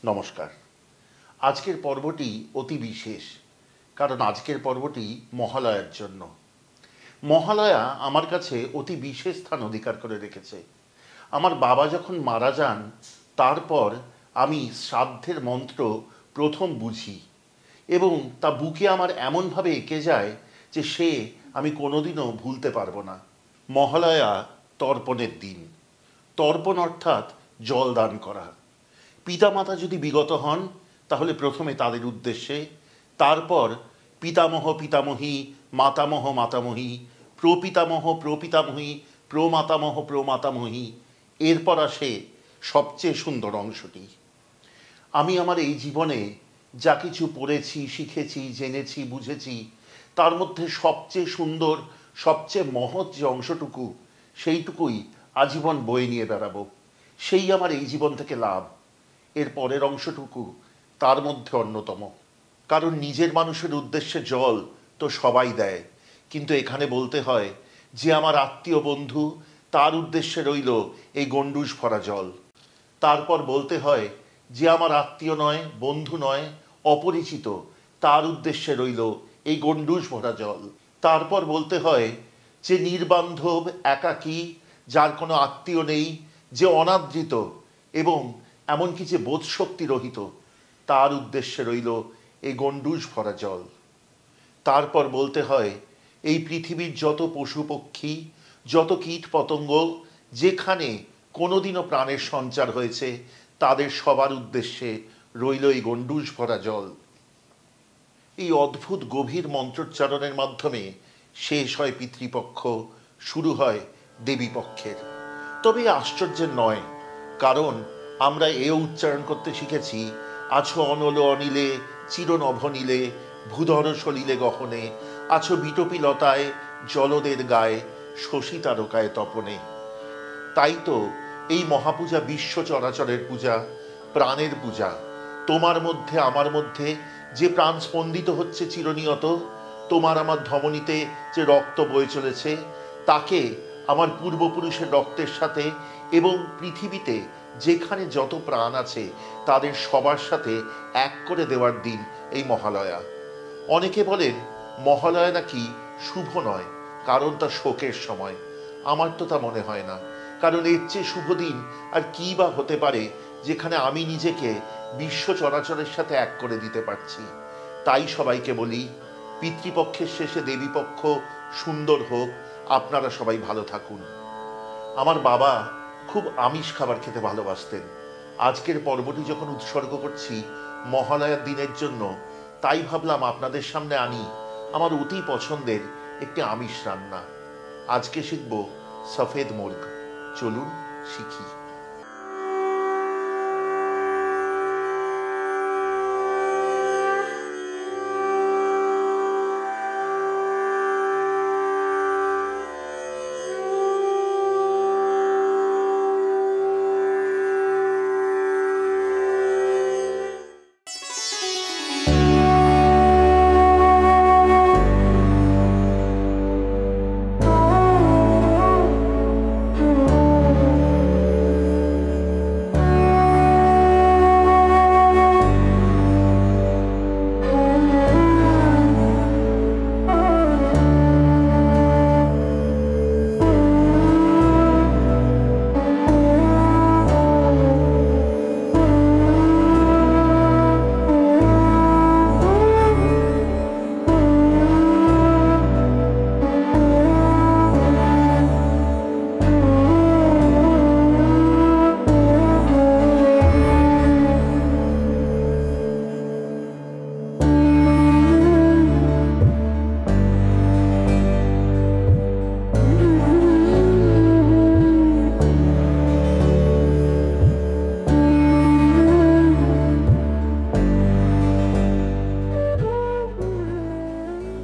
নমস্কার। আজকের পর্বটি অতি বিশেষ, কারণ আজকের পর্বটি মহালয়ার জন্য। মহালয়া আমার কাছে অতি বিশেষ স্থান অধিকার করে রেখেছে। আমার বাবা যখন মারা যান, তারপর আমি শ্রাদ্ধের মন্ত্র প্রথম বুঝি এবং তা বুকে আমার এমনভাবে এঁকে যায় যে আমি কোনোদিনও ভুলতে পারবো না। মহালয়া তর্পণের দিন। তর্পণ অর্থাৎ জল দান করা। পিতামাতা যদি বিগত হন তাহলে প্রথমে তাদের উদ্দেশ্যে, তারপর পিতামহ পিতামহী, মাতামহ মাতামহী, প্রপিতামহ প্রপিতামহী, প্রমাতামহ প্রমাতামহী, এরপর আসে সবচেয়ে সুন্দর অংশটি। আমি আমার এই জীবনে যা কিছু পড়েছি, শিখেছি, জেনেছি, বুঝেছি, তার মধ্যে সবচেয়ে সুন্দর, সবচেয়ে মহৎ যে অংশটুকু, সেইটুকুই আজীবন বয়ে নিয়ে বেড়াবো। সেই আমার এই জীবন থেকে লাভ। এর পরের অংশটুকু তার মধ্যে অন্যতম। কারণ নিজের মানুষের উদ্দেশ্যে জল তো সবাই দেয়, কিন্তু এখানে বলতে হয় যে আমার আত্মীয় বন্ধু, তার উদ্দেশ্যে রইল এই গণ্ডূষ ভরা জল। তারপর বলতে হয় যে আমার আত্মীয় নয়, বন্ধু নয়, অপরিচিত, তার উদ্দেশ্যে রইল এই গণ্ডূষ ভরা জল। তারপর বলতে হয় যে নির্বান্ধব, একাকী, যার কোনো আত্মীয় নেই, যে অনাদৃত এবং এমনকি যে বোধশক্তি রহিত, তার উদ্দেশ্যে রইল এই গণ্ডূষ ভরা জল। তারপর বলতে হয় এই পৃথিবীর যত পশু পক্ষী, যত কীট পতঙ্গ, যেখানে কোনোদিনও প্রাণের সঞ্চার হয়েছে, তাদের সবার উদ্দেশ্যে রইল এই গণ্ডূষ ভরা জল। এই অদ্ভুত গভীর মন্ত্রোচ্চারণের মাধ্যমে শেষ হয় পিতৃপক্ষ, শুরু হয় দেবীপক্ষের। তবে আশ্চর্যের নয়, কারণ আমরা এও উচ্চারণ করতে শিখেছি, আছো অনল অনিলে, চিরনভনীলে, ভূধর সলিলে গহনে, আছো বিটপিলতায়, জলদের গায়ে, শশী তারকায় তপনে। তাই তো এই মহাপূজা বিশ্ব চরাচরের পূজা, প্রাণের পূজা। তোমার মধ্যে আমার মধ্যে যে প্রাণ স্পন্দিত হচ্ছে চিরনিয়ত, তোমার আমার ধমনীতে যে রক্ত বয়ে চলেছে, তাকে আমার পূর্বপুরুষের রক্তের সাথে এবং পৃথিবীতে যেখানে যত প্রাণ আছে তাদের সবার সাথে এক করে দেওয়ার দিন এই মহালয়া। অনেকে বলেন মহালয়া নাকি শুভ নয়, কারণ তা শোকের সময়। আমার তো তা মনে হয় না, কারণ এর চেয়ে শুভ দিন আর কী বা হতে পারে, যেখানে আমি নিজেকে বিশ্ব চরাচরের সাথে এক করে দিতে পারছি। তাই সবাইকে বলি, পিতৃপক্ষের শেষে দেবীপক্ষ সুন্দর হোক, আপনারা সবাই ভালো থাকুন। আমার বাবা খুব আমিষ খাবার খেতে ভালোবাসতেন। আজকের পর্বটি যখন উৎসর্গ করছি মহালয়ার দিনের জন্য, তাই ভাবলাম আপনাদের সামনে আনি আমার অতি পছন্দের একটি আমিষ রান্না। আজকে শিখব সফেদ মুর্গ। চলুন শিখি।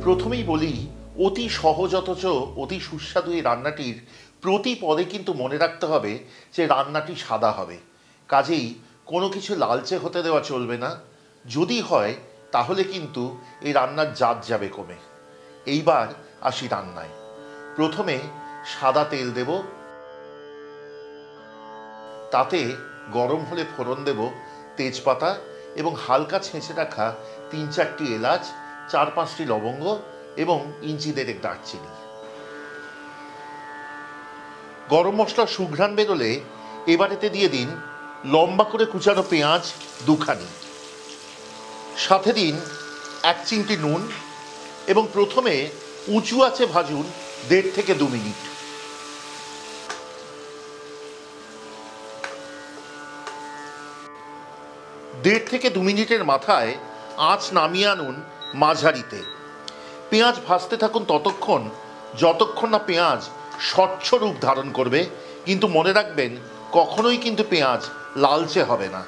প্রথমেই বলি, অতি সহজ অথচ অতি সুস্বাদু এই রান্নাটির প্রতি পদে কিন্তু মনে রাখতে হবে যে রান্নাটি সাদা হবে। কাজেই কোনো কিছু লালচে হতে দেওয়া চলবে না। যদি হয় তাহলে কিন্তু এই রান্নার জাত যাবে কমে। এইবার আসি রান্নায়। প্রথমে সাদা তেল দেব, তাতে গরম হলে ফোড়ন দেব তেজপাতা এবং হালকা ছেঁচে রাখা 3-4টি এলাচ, 4-5টি লবঙ্গ এবং ইঞ্চি দেড়েক দারচিনি। গরম মশলার সুঘ্রাণ বেরোলে এবারেতে দিয়ে দিন লম্বা করে কুচানো পেঁয়াজ 2খানি, সাথে দিন 1 চিমটি নুন এবং প্রথমে উঁচু আঁচে ভাজুন 1.5 থেকে 2 মিনিট। দেড় থেকে 2 মিনিটের মাথায় আঁচ নামিয়ে আনুন মাঝারিতে। পেঁয়াজ ভাজতে থাকুন ততক্ষণ যতক্ষণ না পেঁয়াজ স্বচ্ছ রূপ ধারণ করবে, কিন্তু মনে রাখবেন কখনোই কিন্তু পেঁয়াজ লালচে হবে না।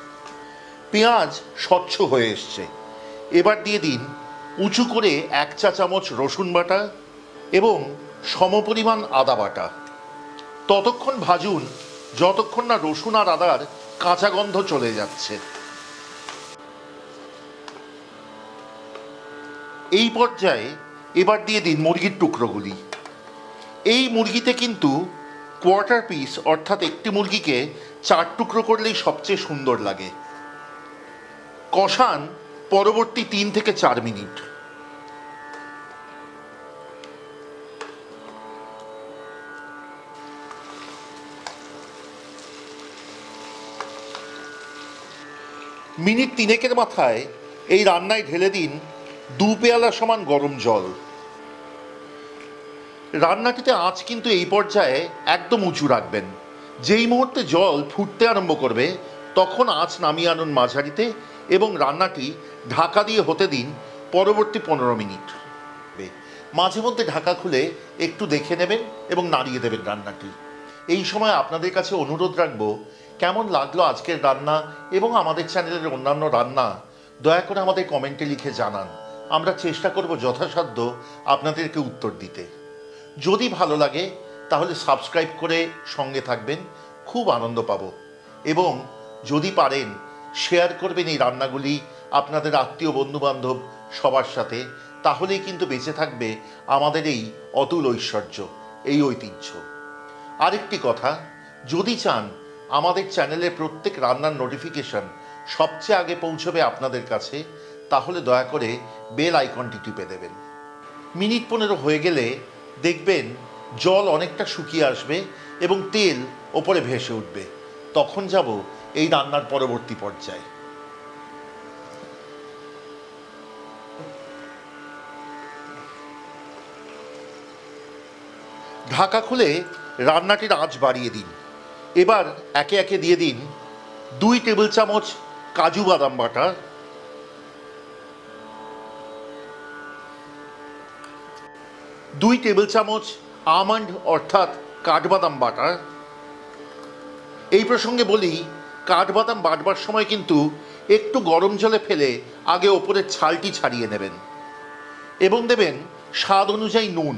পেঁয়াজ স্বচ্ছ হয়ে এসছে, এবার দিয়ে দিন উঁচু করে 1 চা চামচ রসুন বাটা এবং সমপরিমাণ আদা বাটা। ততক্ষণ ভাজুন যতক্ষণ না রসুন আর আদার কাঁচা গন্ধ চলে যাচ্ছে। এই পর্যায়ে এবার দিয়ে দিন মুরগির টুকরোগুলি। এই মুরগিতে কিন্তু কোয়ার্টার পিস অর্থাৎ একটি মুরগিকে 4 টুকরো করলেই সবচেয়ে সুন্দর লাগে। কষান পরবর্তী 3 থেকে 4 মিনিট। মিনিট 3-এর মাথায় এই রান্নায় ঢেলে দিন 2 পেয়ালা সমান গরম জল। রান্নাটিতে আঁচ কিন্তু এই পর্যায়ে একদম উঁচু রাখবেন। যেই মুহূর্তে জল ফুটতে আরম্ভ করবে তখন আঁচ নামিয়ে আনুন মাঝারিতে এবং রান্নাটি ঢাকা দিয়ে হতে দিন পরবর্তী 15 মিনিট। মাঝে মধ্যে ঢাকা খুলে একটু দেখে নেবেন এবং নাড়িয়ে দেবেন রান্নাটি। এই সময় আপনাদের কাছে অনুরোধ রাখবো, কেমন লাগলো আজকের রান্না এবং আমাদের চ্যানেলের অন্যান্য রান্না দয়া করে আমাদের কমেন্টে লিখে জানান। আমরা চেষ্টা করব যথাসাধ্য আপনাদেরকে উত্তর দিতে। যদি ভালো লাগে তাহলে সাবস্ক্রাইব করে সঙ্গে থাকবেন, খুব আনন্দ পাবো। এবং যদি পারেন শেয়ার করবেন এই রান্নাগুলি আপনাদের আত্মীয় বন্ধুবান্ধব সবার সাথে, তাহলেই কিন্তু বেঁচে থাকবে আমাদের এই অতুল ঐশ্বর্য, এই ঐতিহ্য। আরেকটি কথা, যদি চান আমাদের চ্যানেলের প্রত্যেক রান্নার নোটিফিকেশন সবচেয়ে আগে পৌঁছবে আপনাদের কাছে, তাহলে দয়া করে বেল আইকনটি টিপে দেবেন। মিনিট 15 হয়ে গেলে দেখবেন জল অনেকটা শুকিয়ে আসবে এবং তেল ওপরে ভেসে উঠবে। তখন যাব এই রান্নার পরবর্তী পর্যায়ে। ঢাকা খুলে রান্নাটির আঁচ বাড়িয়ে দিন। এবার একে একে দিয়ে দিন 2 টেবিল চামচ কাজু বাদাম বাটা, 2 টেবিল চামচ আমন্ড অর্থাৎ কাঠবাদাম বাটা। এই প্রসঙ্গে বলি, কাঠবাদাম বাটবার সময় কিন্তু একটু গরম জলে ফেলে আগে ওপরের ছালটি ছাড়িয়ে নেবেন এবং দেবেন স্বাদ অনুযায়ী নুন।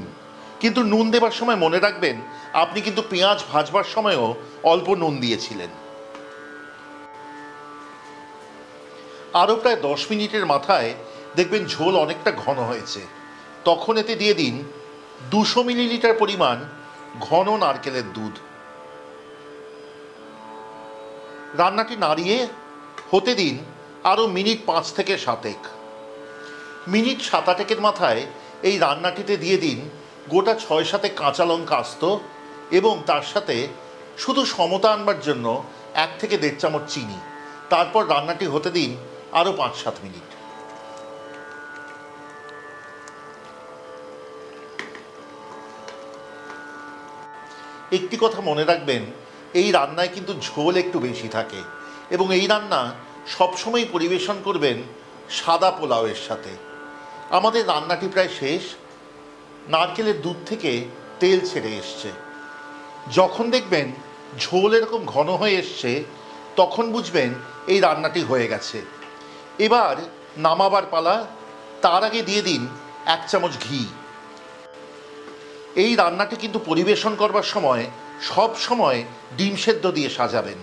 কিন্তু নুন দেবার সময় মনে রাখবেন আপনি কিন্তু পেঁয়াজ ভাজবার সময়ও অল্প নুন দিয়েছিলেন। আরও প্রায় 10 মিনিটের মাথায় দেখবেন ঝোল অনেকটা ঘন হয়েছে। তখন এতে দিয়ে দিন 200 মিলিলিটার পরিমাণ ঘন নারকেলের দুধ। রান্নাটি নাড়িয়ে হতে দিন আরও মিনিট 5 থেকে 7। মিনিট 7-8 মাথায় এই রান্নাটিতে দিয়ে দিন গোটা 6-7 কাঁচা লঙ্কা আস্ত এবং তার সাথে শুধু সমতা আনবার জন্য 1 থেকে 1.5 চামচ চিনি। তারপর রান্নাটি হতে দিন আরও 5-7 মিনিট। একটি কথা মনে রাখবেন, এই রান্নায় কিন্তু ঝোল একটু বেশি থাকে এবং এই রান্না সবসময় পরিবেশন করবেন সাদা পোলাওয়ের সাথে। আমাদের রান্নাটি প্রায় শেষ। নারকেলের দুধ থেকে তেল ছেড়ে এসছে। যখন দেখবেন ঝোল এরকম ঘন হয়ে এসছে তখন বুঝবেন এই রান্নাটি হয়ে গেছে। এবার নামাবার পালা। তার আগে দিয়ে দিন 1 চামচ ঘি। এই রান্নাটি কিন্তু পরিবেশন করবার সময় সব সময় ডিম সেদ্ধ দিয়ে সাজাবেন।